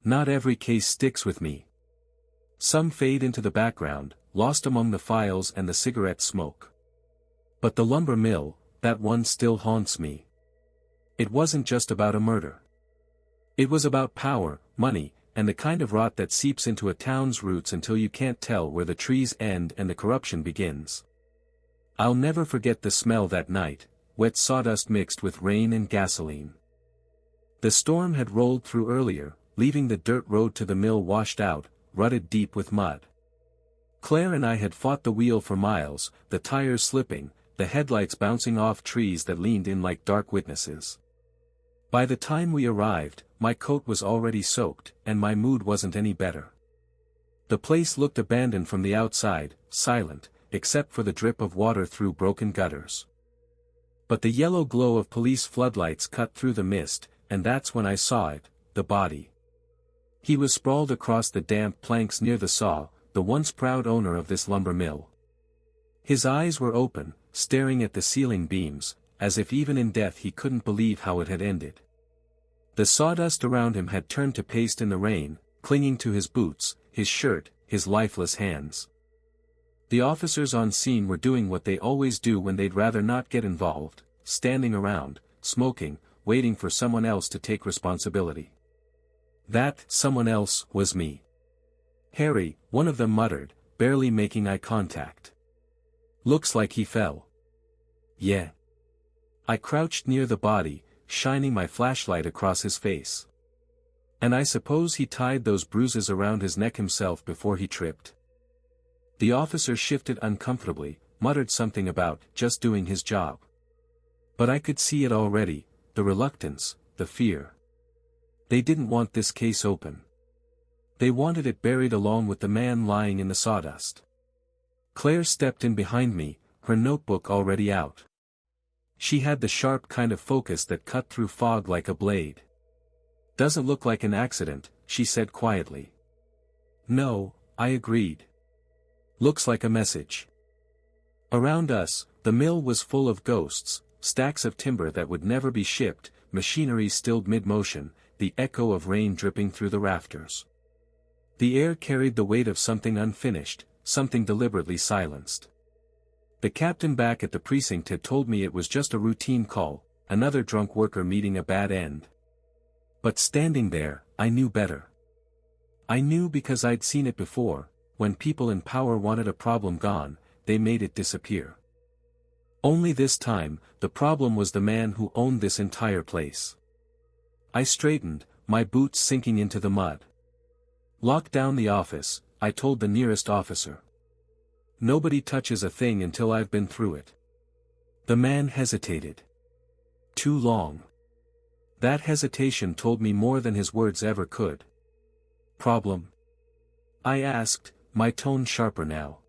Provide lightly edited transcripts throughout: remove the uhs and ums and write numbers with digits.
Not every case sticks with me. Some fade into the background, lost among the files and the cigarette smoke. But the lumber mill, that one still haunts me. It wasn't just about a murder. It was about power, money, and the kind of rot that seeps into a town's roots until you can't tell where the trees end and the corruption begins. I'll never forget the smell that night, wet sawdust mixed with rain and gasoline. The storm had rolled through earlier, leaving the dirt road to the mill washed out, rutted deep with mud. Claire and I had fought the wheel for miles, the tires slipping, the headlights bouncing off trees that leaned in like dark witnesses. By the time we arrived, my coat was already soaked, and my mood wasn't any better. The place looked abandoned from the outside, silent, except for the drip of water through broken gutters. But the yellow glow of police floodlights cut through the mist, and that's when I saw it, the body. He was sprawled across the damp planks near the saw, the once proud owner of this lumber mill. His eyes were open, staring at the ceiling beams, as if even in death he couldn't believe how it had ended. The sawdust around him had turned to paste in the rain, clinging to his boots, his shirt, his lifeless hands. The officers on scene were doing what they always do when they'd rather not get involved, standing around, smoking, waiting for someone else to take responsibility. That someone else was me. Harry, one of them muttered, barely making eye contact. Looks like he fell. Yeah. I crouched near the body, shining my flashlight across his face. And I suppose he tied those bruises around his neck himself before he tripped. The officer shifted uncomfortably, muttered something about just doing his job. But I could see it already, the reluctance, the fear. They didn't want this case open. They wanted it buried along with the man lying in the sawdust. Claire stepped in behind me, her notebook already out. She had the sharp kind of focus that cut through fog like a blade. Doesn't look like an accident, she said quietly. No, I agreed. Looks like a message. Around us, the mill was full of ghosts, stacks of timber that would never be shipped, machinery stilled mid-motion, the echo of rain dripping through the rafters. The air carried the weight of something unfinished, something deliberately silenced. The captain back at the precinct had told me it was just a routine call, another drunk worker meeting a bad end. But standing there, I knew better. I knew because I'd seen it before, when people in power wanted a problem gone, they made it disappear. Only this time, the problem was the man who owned this entire place. I straightened, my boots sinking into the mud. Lock down the office, I told the nearest officer. Nobody touches a thing until I've been through it. The man hesitated. Too long. That hesitation told me more than his words ever could. Problem? I asked, my tone sharper now.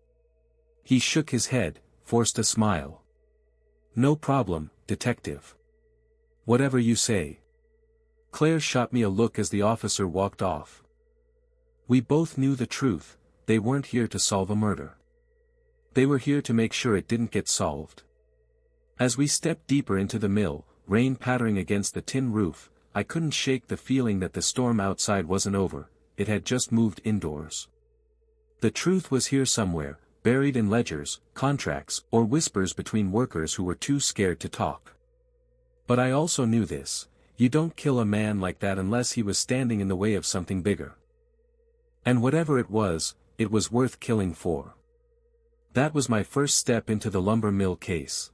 He shook his head, forced a smile. No problem, detective. Whatever you say. Claire shot me a look as the officer walked off. We both knew the truth, they weren't here to solve a murder. They were here to make sure it didn't get solved. As we stepped deeper into the mill, rain pattering against the tin roof, I couldn't shake the feeling that the storm outside wasn't over, it had just moved indoors. The truth was here somewhere, buried in ledgers, contracts, or whispers between workers who were too scared to talk. But I also knew this. You don't kill a man like that unless he was standing in the way of something bigger. And whatever it was worth killing for. That was my first step into the lumber mill case.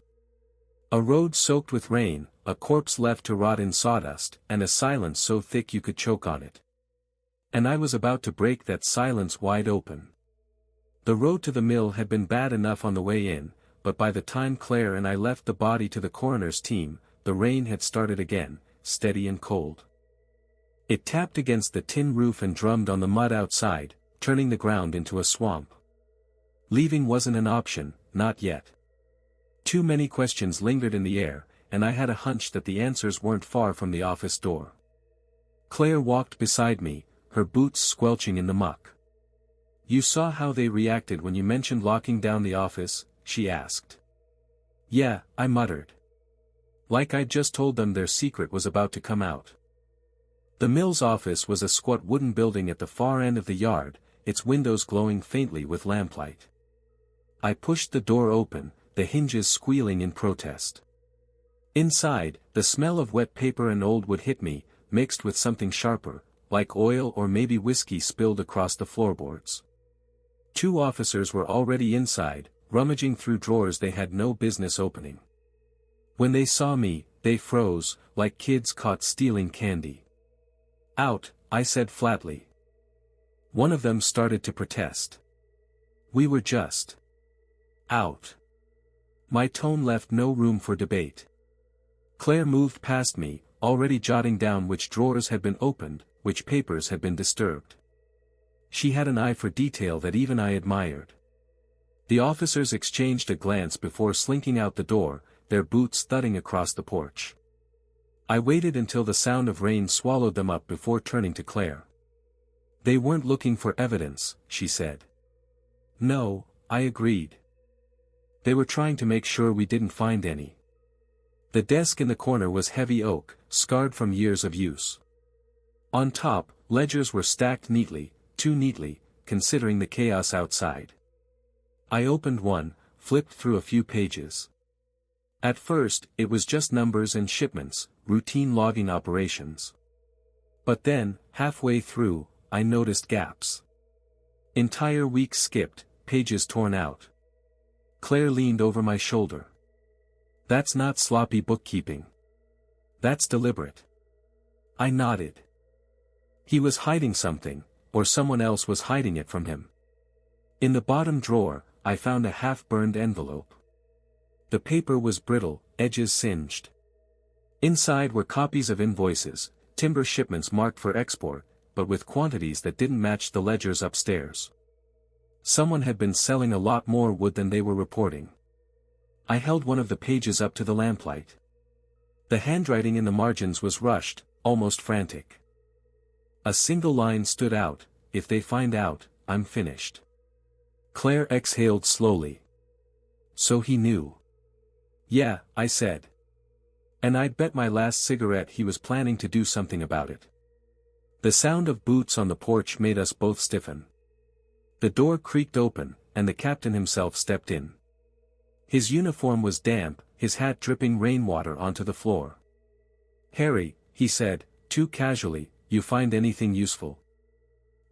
A road soaked with rain, a corpse left to rot in sawdust, and a silence so thick you could choke on it. And I was about to break that silence wide open. The road to the mill had been bad enough on the way in, but by the time Claire and I left the body to the coroner's team, the rain had started again, steady and cold. It tapped against the tin roof and drummed on the mud outside, turning the ground into a swamp. Leaving wasn't an option, not yet. Too many questions lingered in the air, and I had a hunch that the answers weren't far from the office door. Claire walked beside me, her boots squelching in the muck. You saw how they reacted when you mentioned locking down the office, she asked. Yeah, I muttered. Like I'd just told them their secret was about to come out. The mill's office was a squat wooden building at the far end of the yard, its windows glowing faintly with lamplight. I pushed the door open, the hinges squealing in protest. Inside, the smell of wet paper and old wood hit me, mixed with something sharper, like oil or maybe whiskey spilled across the floorboards. 2 officers were already inside, rummaging through drawers they had no business opening. When they saw me, they froze, like kids caught stealing candy. "Out," I said flatly. One of them started to protest. "We were just out." My tone left no room for debate. Claire moved past me, already jotting down which drawers had been opened, which papers had been disturbed. She had an eye for detail that even I admired. The officers exchanged a glance before slinking out the door, their boots thudding across the porch. I waited until the sound of rain swallowed them up before turning to Claire. "They weren't looking for evidence," she said. "No," I agreed. "They were trying to make sure we didn't find any." The desk in the corner was heavy oak, scarred from years of use. On top, ledgers were stacked neatly, too neatly, considering the chaos outside. I opened one, flipped through a few pages. At first, it was just numbers and shipments, routine logging operations. But then, halfway through, I noticed gaps. Entire weeks skipped, pages torn out. Claire leaned over my shoulder. "That's not sloppy bookkeeping. That's deliberate." I nodded. He was hiding something, or someone else was hiding it from him. In the bottom drawer, I found a half-burned envelope. The paper was brittle, edges singed. Inside were copies of invoices, timber shipments marked for export, but with quantities that didn't match the ledgers upstairs. Someone had been selling a lot more wood than they were reporting. I held one of the pages up to the lamplight. The handwriting in the margins was rushed, almost frantic. A single line stood out: "If they find out, I'm finished." Claire exhaled slowly. "So he knew." "Yeah," I said. "And I'd bet my last cigarette he was planning to do something about it." The sound of boots on the porch made us both stiffen. The door creaked open, and the captain himself stepped in. His uniform was damp, his hat dripping rainwater onto the floor. "Harry," he said, too casually, "you find anything useful?"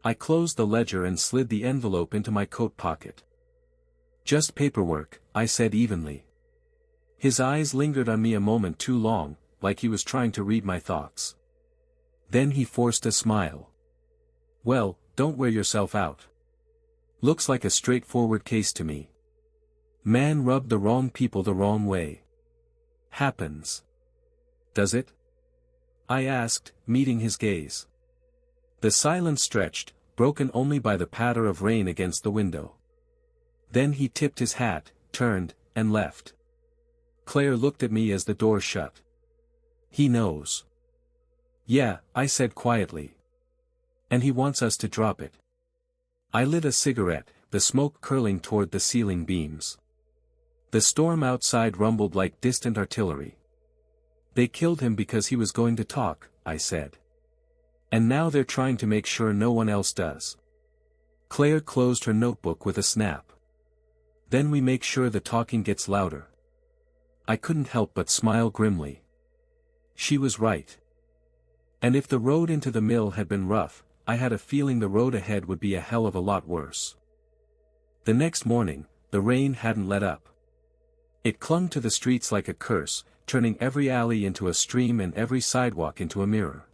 I closed the ledger and slid the envelope into my coat pocket. "Just paperwork," I said evenly. His eyes lingered on me a moment too long, like he was trying to read my thoughts. Then he forced a smile. "Well, don't wear yourself out. Looks like a straightforward case to me. Man rubbed the wrong people the wrong way. Happens." "Does it?" I asked, meeting his gaze. The silence stretched, broken only by the patter of rain against the window. Then he tipped his hat, turned, and left. Claire looked at me as the door shut. "He knows." "Yeah," I said quietly. "And he wants us to drop it." I lit a cigarette, the smoke curling toward the ceiling beams. The storm outside rumbled like distant artillery. "They killed him because he was going to talk," I said. "And now they're trying to make sure no one else does." Claire closed her notebook with a snap. "Then we make sure the talking gets louder." I couldn't help but smile grimly. She was right. And if the road into the mill had been rough, I had a feeling the road ahead would be a hell of a lot worse. The next morning, the rain hadn't let up. It clung to the streets like a curse, turning every alley into a stream and every sidewalk into a mirror.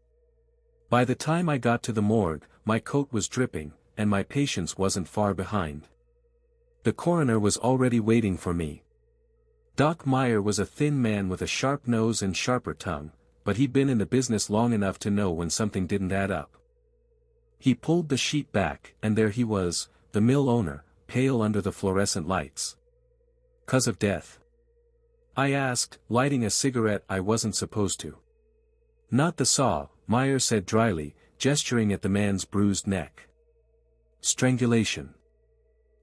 By the time I got to the morgue, my coat was dripping, and my patience wasn't far behind. The coroner was already waiting for me. Doc Meyer was a thin man with a sharp nose and sharper tongue, but he'd been in the business long enough to know when something didn't add up. He pulled the sheet back, and there he was, the mill owner, pale under the fluorescent lights. "'Cause of death?" I asked, lighting a cigarette I wasn't supposed to. "Not the saw," Meyer said dryly, gesturing at the man's bruised neck. "Strangulation.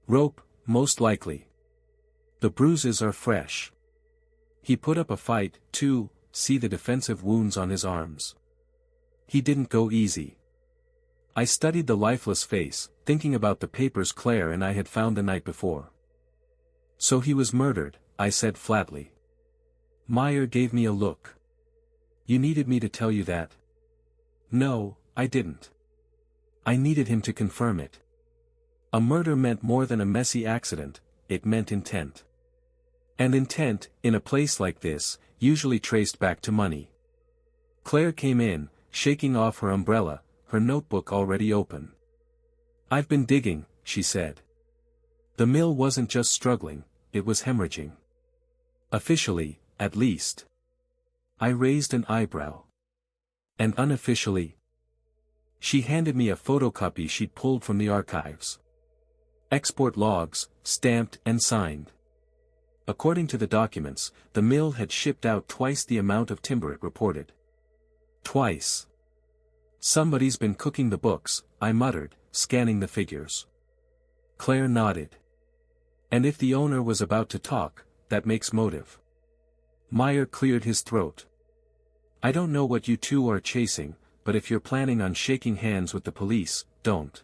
Rope, most likely. The bruises are fresh. He put up a fight, too, see the defensive wounds on his arms. He didn't go easy. I studied the lifeless face, thinking about the papers Claire and I had found the night before. So he was murdered, I said flatly. Meyer gave me a look. You needed me to tell you that? No, I didn't. I needed him to confirm it. A murder meant more than a messy accident, it meant intent. And intent, in a place like this, usually traced back to money. Claire came in, shaking off her umbrella, her notebook already open. I've been digging, she said. The mill wasn't just struggling, it was hemorrhaging. Officially, at least. I raised an eyebrow. And unofficially? She handed me a photocopy she'd pulled from the archives. Export logs, stamped and signed. According to the documents, the mill had shipped out twice the amount of timber it reported. Twice. Somebody's been cooking the books, I muttered, scanning the figures. Claire nodded. And if the owner was about to talk, that makes motive. Meyer cleared his throat. I don't know what you two are chasing, but if you're planning on shaking hands with the police, don't.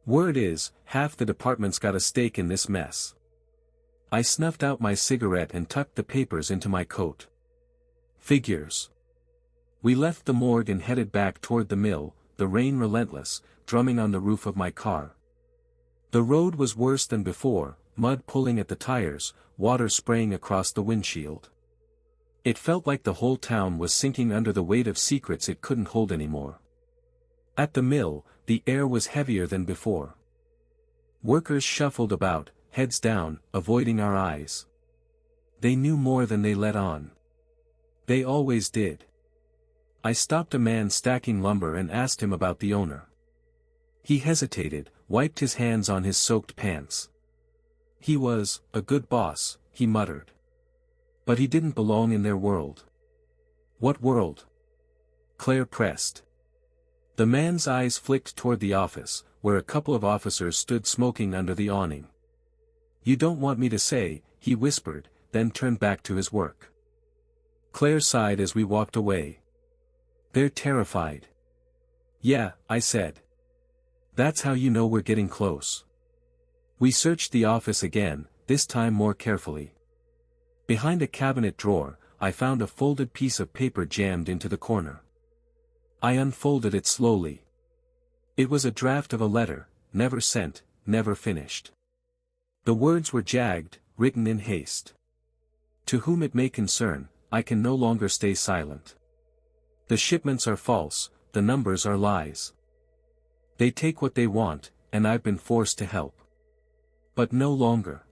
Word is, half the department's got a stake in this mess. I snuffed out my cigarette and tucked the papers into my coat. Figures. We left the morgue and headed back toward the mill, the rain relentless, drumming on the roof of my car. The road was worse than before, mud pulling at the tires, water spraying across the windshield. It felt like the whole town was sinking under the weight of secrets it couldn't hold anymore. At the mill, the air was heavier than before. Workers shuffled about, heads down, avoiding our eyes. They knew more than they let on. They always did. I stopped a man stacking lumber and asked him about the owner. He hesitated, wiped his hands on his soaked pants. He was a good boss, he muttered. But he didn't belong in their world. What world? Claire pressed. The man's eyes flicked toward the office, where a couple of officers stood smoking under the awning. You don't want me to say, he whispered, then turned back to his work. Claire sighed as we walked away. They're terrified. Yeah, I said. That's how you know we're getting close. We searched the office again, this time more carefully. Behind a cabinet drawer, I found a folded piece of paper jammed into the corner. I unfolded it slowly. It was a draft of a letter, never sent, never finished. The words were jagged, written in haste. To whom it may concern, I can no longer stay silent. The shipments are false, the numbers are lies. They take what they want, and I've been forced to help. But no longer.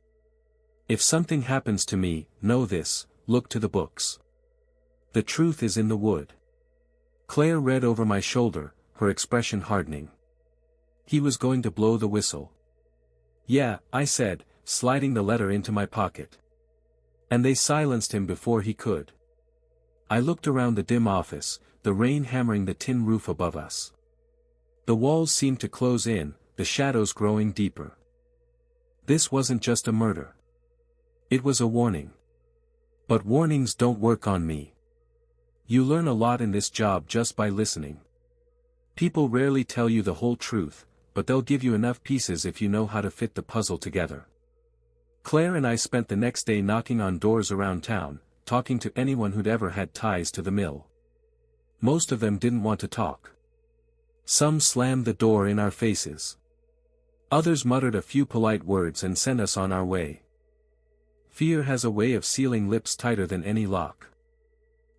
If something happens to me, know this, look to the books. The truth is in the wood. Claire read over my shoulder, her expression hardening. He was going to blow the whistle. Yeah, I said, sliding the letter into my pocket. And they silenced him before he could. I looked around the dim office, the rain hammering the tin roof above us. The walls seemed to close in, the shadows growing deeper. This wasn't just a murder. It was a warning. But warnings don't work on me. You learn a lot in this job just by listening. People rarely tell you the whole truth, but they'll give you enough pieces if you know how to fit the puzzle together. Claire and I spent the next day knocking on doors around town, talking to anyone who'd ever had ties to the mill. Most of them didn't want to talk. Some slammed the door in our faces. Others muttered a few polite words and sent us on our way. Fear has a way of sealing lips tighter than any lock.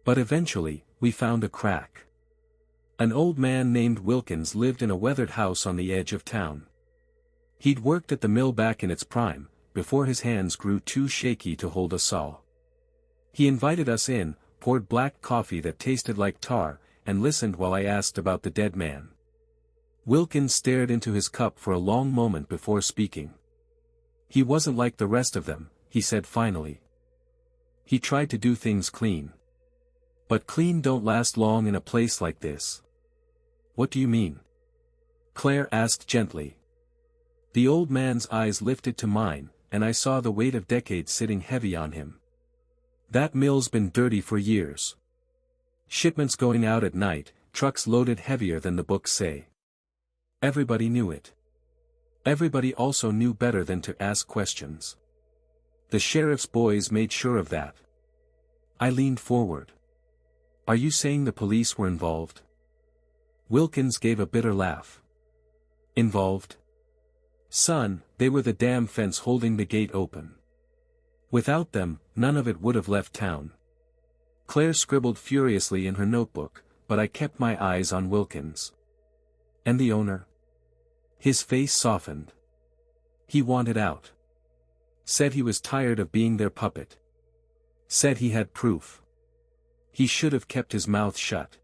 But eventually, we found a crack. An old man named Wilkins lived in a weathered house on the edge of town. He'd worked at the mill back in its prime, before his hands grew too shaky to hold a saw. He invited us in, poured black coffee that tasted like tar, and listened while I asked about the dead man. Wilkins stared into his cup for a long moment before speaking. He wasn't like the rest of them, he said finally. He tried to do things clean. But clean don't last long in a place like this. What do you mean? Claire asked gently. The old man's eyes lifted to mine, and I saw the weight of decades sitting heavy on him. That mill's been dirty for years. Shipments going out at night, trucks loaded heavier than the books say. Everybody knew it. Everybody also knew better than to ask questions. The sheriff's boys made sure of that. I leaned forward. Are you saying the police were involved? Wilkins gave a bitter laugh. Involved? Son, they were the damn fence holding the gate open. Without them, none of it would have left town. Claire scribbled furiously in her notebook, but I kept my eyes on Wilkins. And the owner? His face softened. He wanted out. Said he was tired of being their puppet. Said he had proof. He should have kept his mouth shut.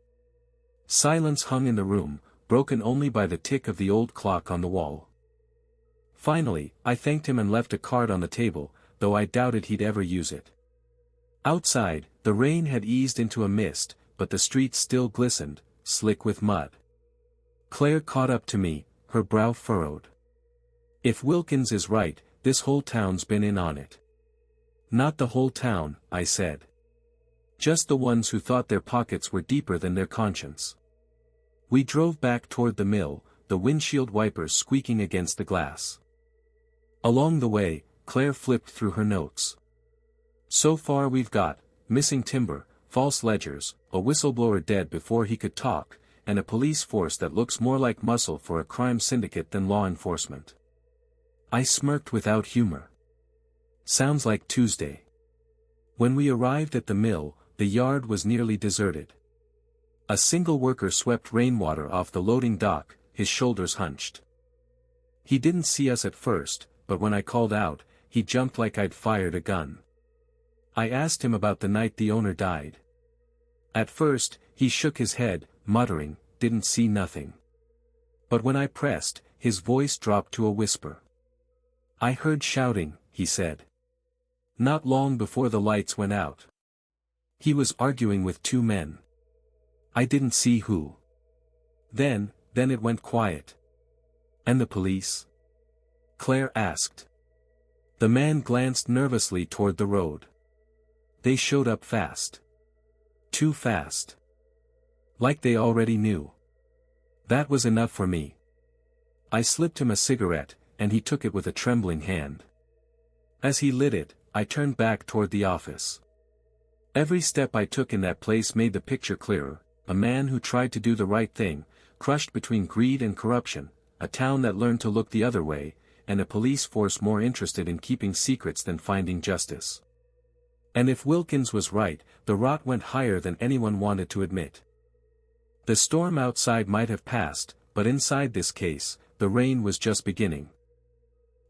Silence hung in the room, broken only by the tick of the old clock on the wall. Finally, I thanked him and left a card on the table, though I doubted he'd ever use it. Outside, the rain had eased into a mist, but the streets still glistened, slick with mud. Claire caught up to me, her brow furrowed. If Wilkins is right, this whole town's been in on it. Not the whole town, I said. Just the ones who thought their pockets were deeper than their conscience. We drove back toward the mill, the windshield wipers squeaking against the glass. Along the way, Claire flipped through her notes. So far we've got, missing timber, false ledgers, a whistleblower dead before he could talk, and a police force that looks more like muscle for a crime syndicate than law enforcement. I smirked without humor. Sounds like Tuesday. When we arrived at the mill, the yard was nearly deserted. A single worker swept rainwater off the loading dock, his shoulders hunched. He didn't see us at first, but when I called out, he jumped like I'd fired a gun. I asked him about the night the owner died. At first, he shook his head, muttering, didn't see nothing. But when I pressed, his voice dropped to a whisper. I heard shouting, he said. Not long before the lights went out. He was arguing with two men. I didn't see who. Then it went quiet. And the police? Claire asked. The man glanced nervously toward the road. They showed up fast. Too fast. Like they already knew. That was enough for me. I slipped him a cigarette, and he took it with a trembling hand. As he lit it, I turned back toward the office. Every step I took in that place made the picture clearer, a man who tried to do the right thing, crushed between greed and corruption, a town that learned to look the other way, and a police force more interested in keeping secrets than finding justice. And if Wilkins was right, the rot went higher than anyone wanted to admit. The storm outside might have passed, but inside this case, the rain was just beginning.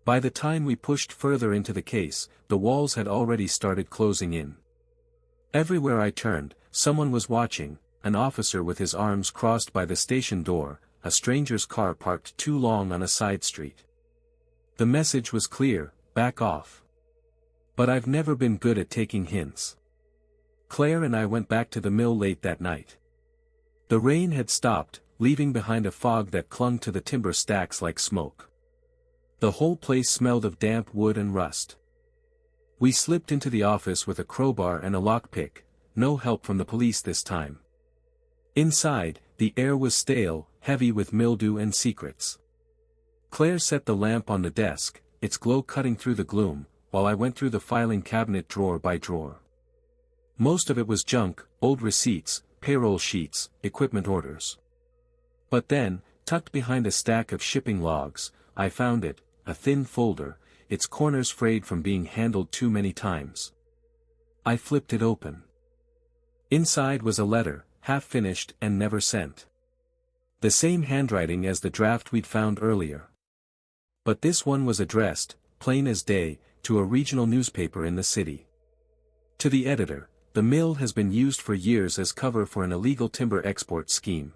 By the time we pushed further into the case, the walls had already started closing in. Everywhere I turned, someone was watching, an officer with his arms crossed by the station door, a stranger's car parked too long on a side street. The message was clear, back off. But I've never been good at taking hints. Claire and I went back to the mill late that night. The rain had stopped, leaving behind a fog that clung to the timber stacks like smoke. The whole place smelled of damp wood and rust. We slipped into the office with a crowbar and a lockpick, no help from the police this time. Inside, the air was stale, heavy with mildew and secrets. Claire set the lamp on the desk, its glow cutting through the gloom, while I went through the filing cabinet drawer by drawer. Most of it was junk, old receipts, payroll sheets, equipment orders. But then, tucked behind a stack of shipping logs, I found it, a thin folder, its corners frayed from being handled too many times. I flipped it open. Inside was a letter, half-finished and never sent. The same handwriting as the draft we'd found earlier. But this one was addressed, plain as day, to a regional newspaper in the city. To the editor, the mill has been used for years as cover for an illegal timber export scheme.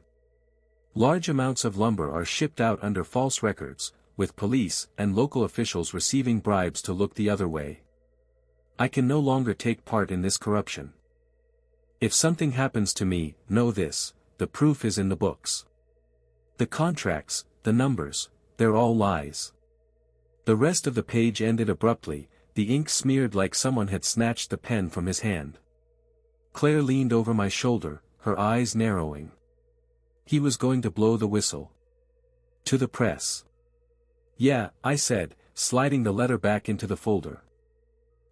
Large amounts of lumber are shipped out under false records, with police and local officials receiving bribes to look the other way. I can no longer take part in this corruption. If something happens to me, know this, the proof is in the books. The contracts, the numbers, they're all lies. The rest of the page ended abruptly, the ink smeared like someone had snatched the pen from his hand. Claire leaned over my shoulder, her eyes narrowing. He was going to blow the whistle. To the press. Yeah, I said, sliding the letter back into the folder.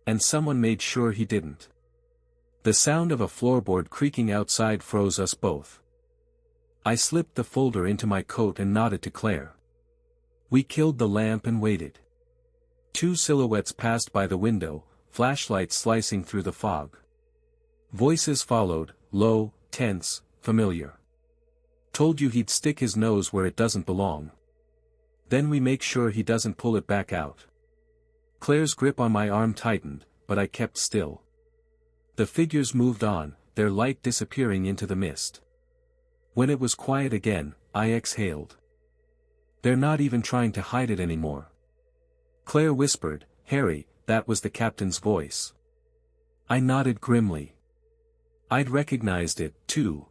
And someone made sure he didn't. The sound of a floorboard creaking outside froze us both. I slipped the folder into my coat and nodded to Claire. We killed the lamp and waited. 2 silhouettes passed by the window, flashlights slicing through the fog. Voices followed, low, tense, familiar. Told you he'd stick his nose where it doesn't belong. Then we make sure he doesn't pull it back out. Claire's grip on my arm tightened, but I kept still. The figures moved on, their light disappearing into the mist. When it was quiet again, I exhaled. They're not even trying to hide it anymore. Claire whispered, "Harry, that was the captain's voice." I nodded grimly. I'd recognized it, too.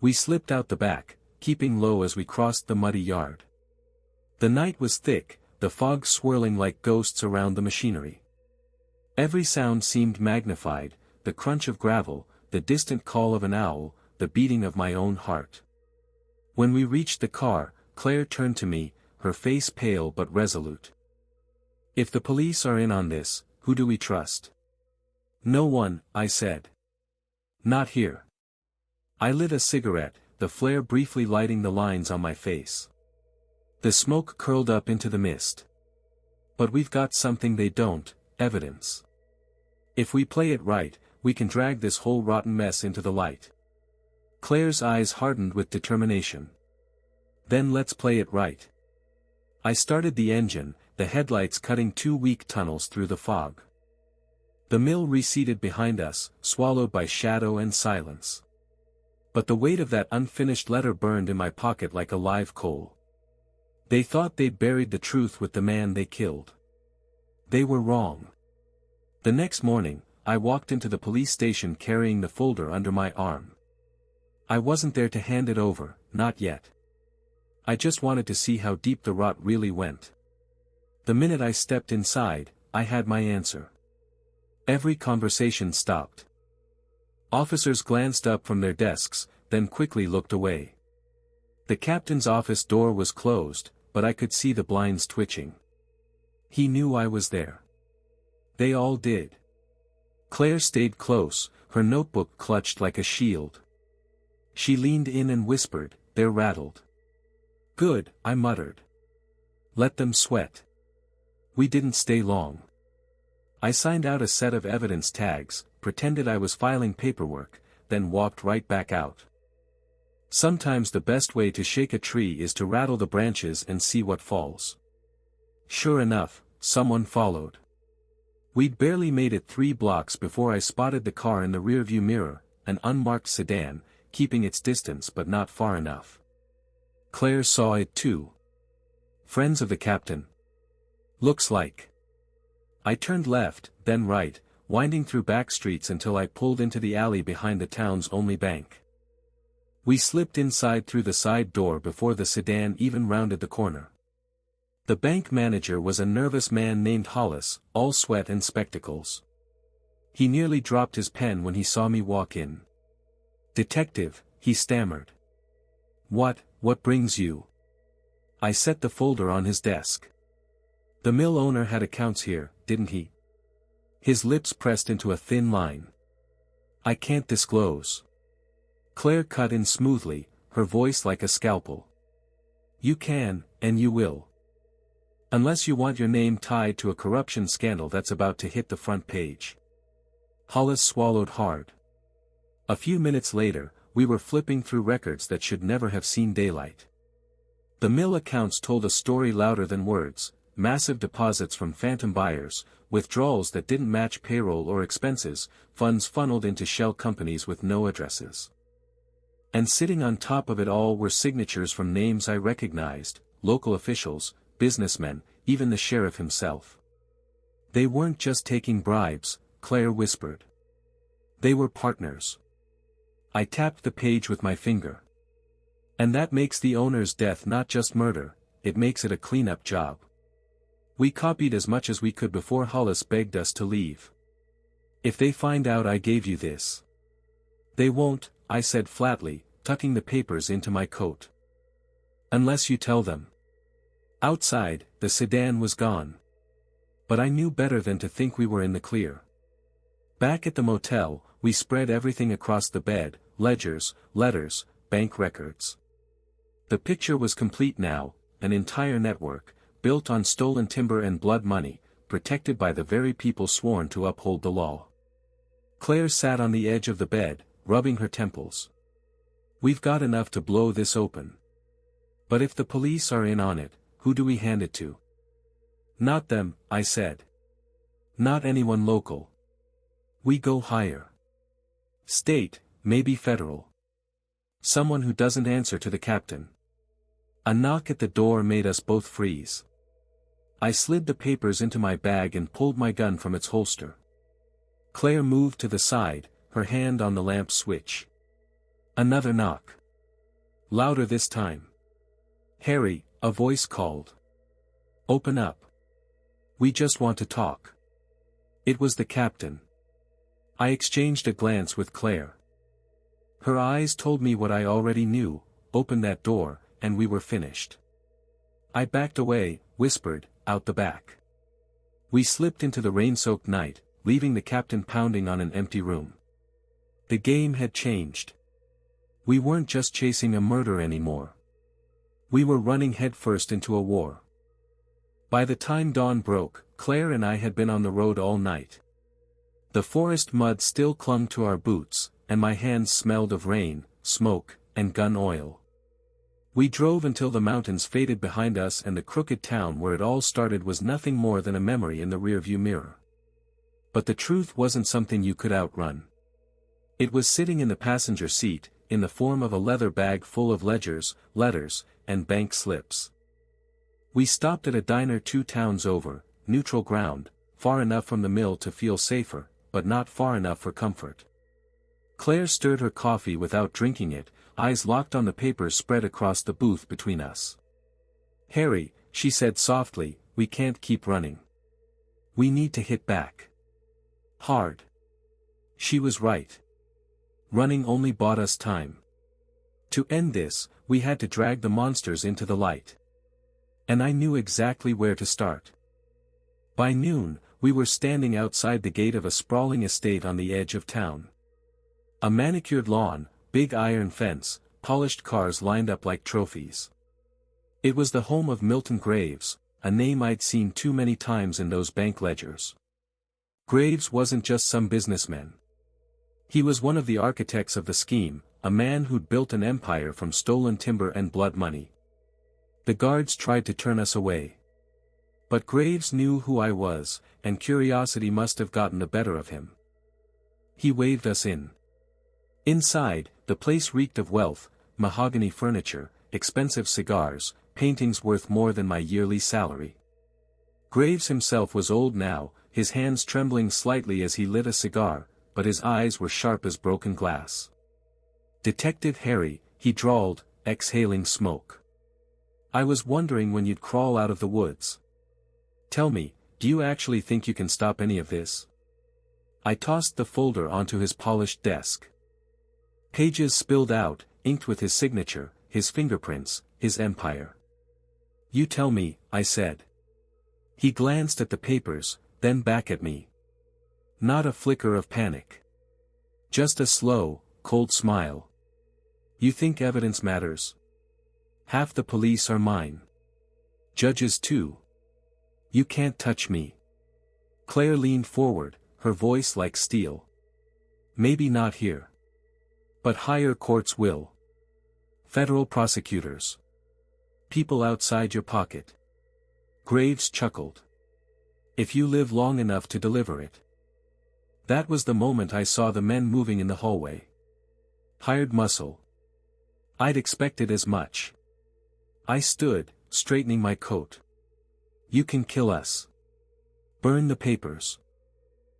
We slipped out the back, keeping low as we crossed the muddy yard. The night was thick, the fog swirling like ghosts around the machinery. Every sound seemed magnified, the crunch of gravel, the distant call of an owl, the beating of my own heart. When we reached the car, Claire turned to me, her face pale but resolute. "If the police are in on this, who do we trust?" "No one," I said. "Not here." I lit a cigarette, the flare briefly lighting the lines on my face. The smoke curled up into the mist. "But we've got something they don't, evidence. If we play it right, we can drag this whole rotten mess into the light." Claire's eyes hardened with determination. "Then let's play it right." I started the engine, the headlights cutting 2 weak tunnels through the fog. The mill receded behind us, swallowed by shadow and silence. But the weight of that unfinished letter burned in my pocket like a live coal. They thought they'd buried the truth with the man they killed. They were wrong. The next morning, I walked into the police station carrying the folder under my arm. I wasn't there to hand it over, not yet. I just wanted to see how deep the rot really went. The minute I stepped inside, I had my answer. Every conversation stopped. Officers glanced up from their desks, then quickly looked away. The captain's office door was closed, but I could see the blinds twitching. He knew I was there. They all did. Claire stayed close, her notebook clutched like a shield. She leaned in and whispered, "They're rattled." "Good," I muttered. "Let them sweat." We didn't stay long. I signed out a set of evidence tags, pretended I was filing paperwork, then walked right back out. Sometimes the best way to shake a tree is to rattle the branches and see what falls. Sure enough, someone followed. We'd barely made it 3 blocks before I spotted the car in the rearview mirror, an unmarked sedan, keeping its distance but not far enough. Claire saw it too. "Friends of the captain. Looks like." I turned left, then right, winding through back streets until I pulled into the alley behind the town's only bank. We slipped inside through the side door before the sedan even rounded the corner. The bank manager was a nervous man named Hollis, all sweat and spectacles. He nearly dropped his pen when he saw me walk in. "Detective," he stammered. What brings you?" I set the folder on his desk. "The mill owner had accounts here, didn't he?" His lips pressed into a thin line. "I can't disclose." Claire cut in smoothly, her voice like a scalpel. "You can, and you will. Unless you want your name tied to a corruption scandal that's about to hit the front page." Hollis swallowed hard. A few minutes later, we were flipping through records that should never have seen daylight. The mill accounts told a story louder than words: massive deposits from phantom buyers, withdrawals that didn't match payroll or expenses, funds funneled into shell companies with no addresses. And sitting on top of it all were signatures from names I recognized, local officials, businessmen, even the sheriff himself. They weren't just taking bribes, Claire whispered. They were partners. I tapped the page with my finger. "And that makes the owner's death not just murder, it makes it a cleanup job. We copied as much as we could before Hollis begged us to leave. If they find out I gave you this." "They won't," I said flatly, tucking the papers into my coat. Unless you tell them. Outside, the sedan was gone. But I knew better than to think we were in the clear. Back at the motel, we spread everything across the bed: ledgers, letters, bank records. The picture was complete now, an entire network, built on stolen timber and blood money, protected by the very people sworn to uphold the law. Claire sat on the edge of the bed, rubbing her temples. We've got enough to blow this open. But if the police are in on it, who do we hand it to? Not them, I said. Not anyone local. We go higher. State, maybe federal. Someone who doesn't answer to the captain. A knock at the door made us both freeze. I slid the papers into my bag and pulled my gun from its holster. Claire moved to the side, her hand on the lamp switch. Another knock. Louder this time. Harry, a voice called. Open up. We just want to talk. It was the captain. I exchanged a glance with Claire. Her eyes told me what I already knew: open that door, and we were finished. I backed away, whispered, out the back. We slipped into the rain-soaked night, leaving the captain pounding on an empty room. The game had changed. We weren't just chasing a murder anymore. We were running headfirst into a war. By the time dawn broke, Claire and I had been on the road all night. The forest mud still clung to our boots, and my hands smelled of rain, smoke, and gun oil. We drove until the mountains faded behind us and the crooked town where it all started was nothing more than a memory in the rearview mirror. But the truth wasn't something you could outrun. It was sitting in the passenger seat, in the form of a leather bag full of ledgers, letters, and bank slips. We stopped at a diner 2 towns over, neutral ground, far enough from the mill to feel safer, but not far enough for comfort. Claire stirred her coffee without drinking it, eyes locked on the papers spread across the booth between us. Harry, she said softly, we can't keep running. We need to hit back. Hard. She was right. Running only bought us time. To end this, we had to drag the monsters into the light. And I knew exactly where to start. By noon, we were standing outside the gate of a sprawling estate on the edge of town. A manicured lawn, big iron fence, polished cars lined up like trophies. It was the home of Milton Graves, a name I'd seen too many times in those bank ledgers. Graves wasn't just some businessman. He was one of the architects of the scheme, a man who'd built an empire from stolen timber and blood money. The guards tried to turn us away. But Graves knew who I was, and curiosity must have gotten the better of him. He waved us in. Inside, the place reeked of wealth: mahogany furniture, expensive cigars, paintings worth more than my yearly salary. Graves himself was old now, his hands trembling slightly as he lit a cigar, but his eyes were sharp as broken glass. Detective Harry, he drawled, exhaling smoke. I was wondering when you'd crawl out of the woods. Tell me, do you actually think you can stop any of this? I tossed the folder onto his polished desk. Pages spilled out, inked with his signature, his fingerprints, his empire. You tell me, I said. He glanced at the papers, then back at me. Not a flicker of panic. Just a slow, cold smile. You think evidence matters? Half the police are mine. Judges too. You can't touch me. Claire leaned forward, her voice like steel. Maybe not here. But higher courts will. Federal prosecutors. People outside your pocket. Graves chuckled. If you live long enough to deliver it. That was the moment I saw the men moving in the hallway. Hired muscle. I'd expected as much. I stood, straightening my coat. You can kill us. Burn the papers.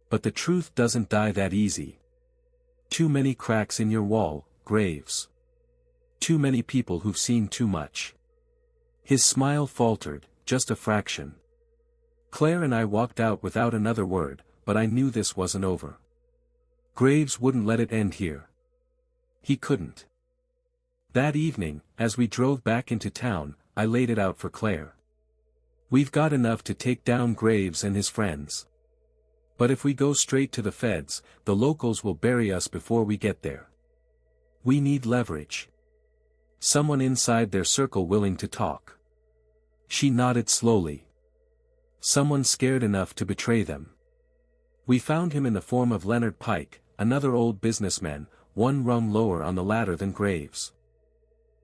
But the truth doesn't die that easy. Too many cracks in your wall, Graves. Too many people who've seen too much. His smile faltered, just a fraction. Claire and I walked out without another word, but I knew this wasn't over. Graves wouldn't let it end here. He couldn't. That evening, as we drove back into town, I laid it out for Claire. We've got enough to take down Graves and his friends. But if we go straight to the feds, the locals will bury us before we get there. We need leverage. Someone inside their circle willing to talk. She nodded slowly. Someone scared enough to betray them. We found him in the form of Leonard Pike, another old businessman, one rung lower on the ladder than Graves.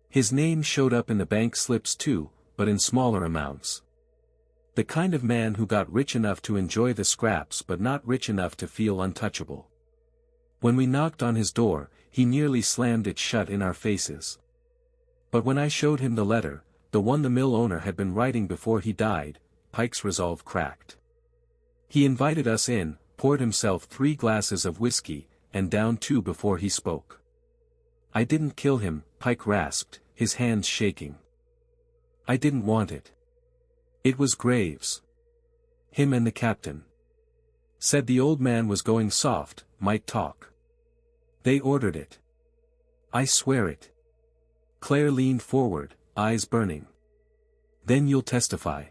His name showed up in the bank slips too, but in smaller amounts. The kind of man who got rich enough to enjoy the scraps but not rich enough to feel untouchable. When we knocked on his door, he nearly slammed it shut in our faces. But when I showed him the letter, the one the mill owner had been writing before he died, Pike's resolve cracked. He invited us in, poured himself 3 glasses of whiskey, and downed 2 before he spoke. I didn't kill him, Pike rasped, his hands shaking. I didn't want it. It was Graves. Him and the captain. Said the old man was going soft, might talk. They ordered it. I swear it. Claire leaned forward, eyes burning. Then you'll testify.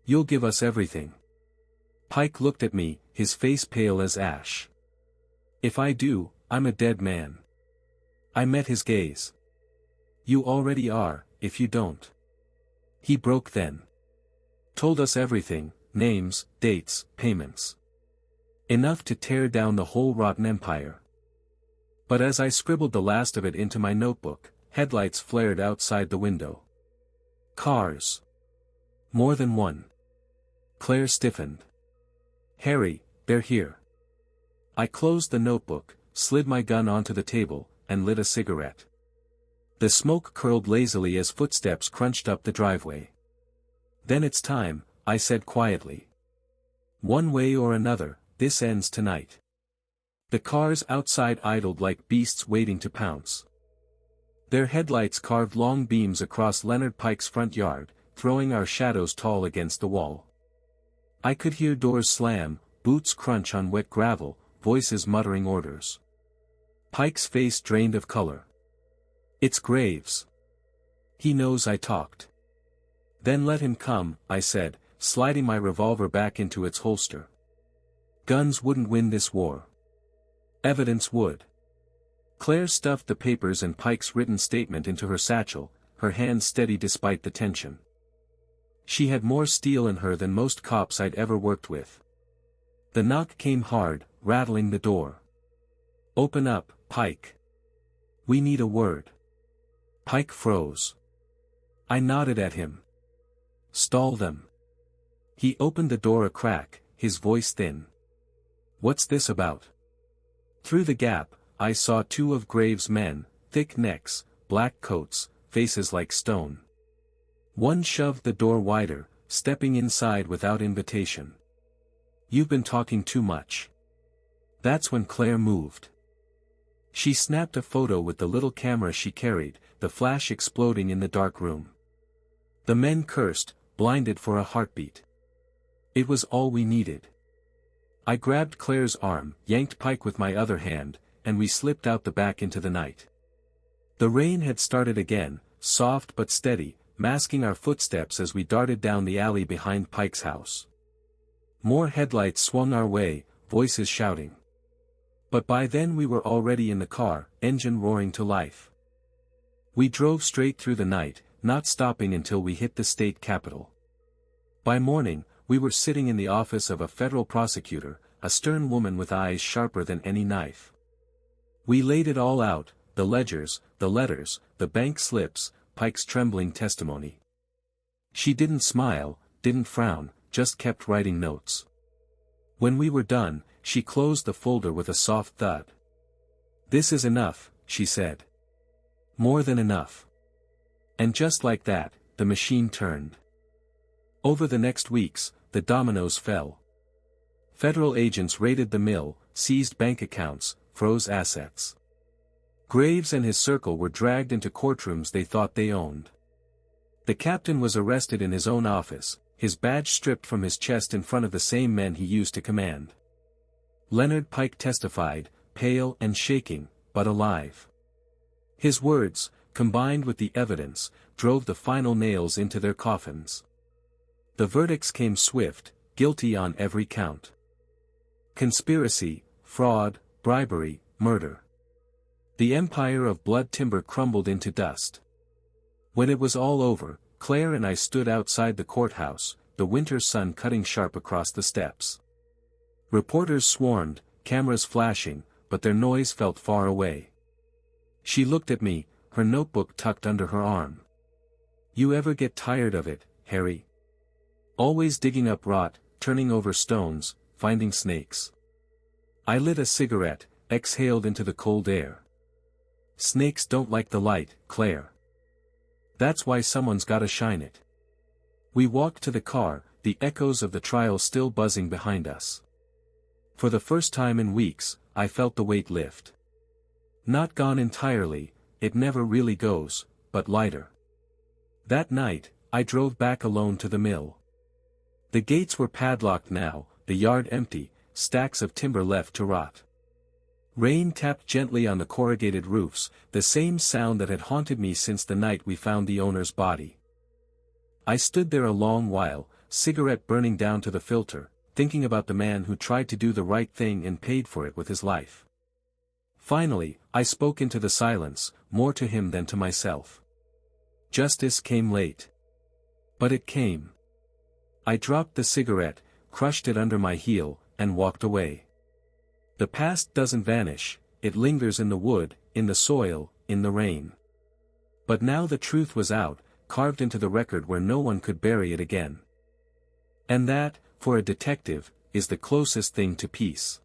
You'll give us everything. Pike looked at me, his face pale as ash. If I do, I'm a dead man. I met his gaze. You already are, if you don't. He broke then. Told us everything, names, dates, payments. Enough to tear down the whole rotten empire. But as I scribbled the last of it into my notebook, headlights flared outside the window. Cars. More than one. Claire stiffened. Harry, they're here. I closed the notebook, slid my gun onto the table, and lit a cigarette. The smoke curled lazily as footsteps crunched up the driveway. Then it's time, I said quietly. One way or another, this ends tonight. The cars outside idled like beasts waiting to pounce. Their headlights carved long beams across Leonard Pike's front yard, throwing our shadows tall against the wall. I could hear doors slam, boots crunch on wet gravel, voices muttering orders. Pike's face drained of color. It's Graves. He knows I talked. Then let him come, I said, sliding my revolver back into its holster. Guns wouldn't win this war. Evidence would. Claire stuffed the papers and Pike's written statement into her satchel, her hands steady despite the tension. She had more steel in her than most cops I'd ever worked with. The knock came hard, rattling the door. Open up, Pike. We need a word. Pike froze. I nodded at him. Stall them. He opened the door a crack, his voice thin. What's this about? Through the gap, I saw 2 of Graves' men, thick necks, black coats, faces like stone. One shoved the door wider, stepping inside without invitation. You've been talking too much. That's when Claire moved. She snapped a photo with the little camera she carried, the flash exploding in the dark room. The men cursed, blinded for a heartbeat. It was all we needed. I grabbed Claire's arm, yanked Pike with my other hand, and we slipped out the back into the night. The rain had started again, soft but steady, masking our footsteps as we darted down the alley behind Pike's house. More headlights swung our way, voices shouting. But by then we were already in the car, engine roaring to life. We drove straight through the night, not stopping until we hit the state capitol. By morning, we were sitting in the office of a federal prosecutor, a stern woman with eyes sharper than any knife. We laid it all out, the ledgers, the letters, the bank slips, Pike's trembling testimony. She didn't smile, didn't frown, just kept writing notes. When we were done, she closed the folder with a soft thud. This is enough, she said. More than enough. And just like that, the machine turned. Over the next weeks, the dominoes fell. Federal agents raided the mill, seized bank accounts, froze assets. Graves and his circle were dragged into courtrooms they thought they owned. The captain was arrested in his own office, his badge stripped from his chest in front of the same men he used to command. Leonard Pike testified, pale and shaking, but alive. His words, combined with the evidence, drove the final nails into their coffins. The verdicts came swift, guilty on every count. Conspiracy, fraud, bribery, murder. The empire of Blood Timber crumbled into dust. When it was all over, Claire and I stood outside the courthouse, the winter sun cutting sharp across the steps. Reporters swarmed, cameras flashing, but their noise felt far away. She looked at me, her notebook tucked under her arm. "You ever get tired of it, Harry? Always digging up rot, turning over stones, finding snakes." I lit a cigarette, exhaled into the cold air. "Snakes don't like the light, Claire. That's why someone's gotta shine it." We walked to the car, the echoes of the trial still buzzing behind us. For the first time in weeks, I felt the weight lift. Not gone entirely, it never really goes, but lighter. That night, I drove back alone to the mill. The gates were padlocked now, the yard empty, stacks of timber left to rot. Rain tapped gently on the corrugated roofs, the same sound that had haunted me since the night we found the owner's body. I stood there a long while, cigarette burning down to the filter, thinking about the man who tried to do the right thing and paid for it with his life. Finally, I spoke into the silence, more to him than to myself. Justice came late. But it came. I dropped the cigarette, crushed it under my heel, and walked away. The past doesn't vanish, it lingers in the wood, in the soil, in the rain. But now the truth was out, carved into the record where no one could bury it again. And that, for a detective, is the closest thing to peace.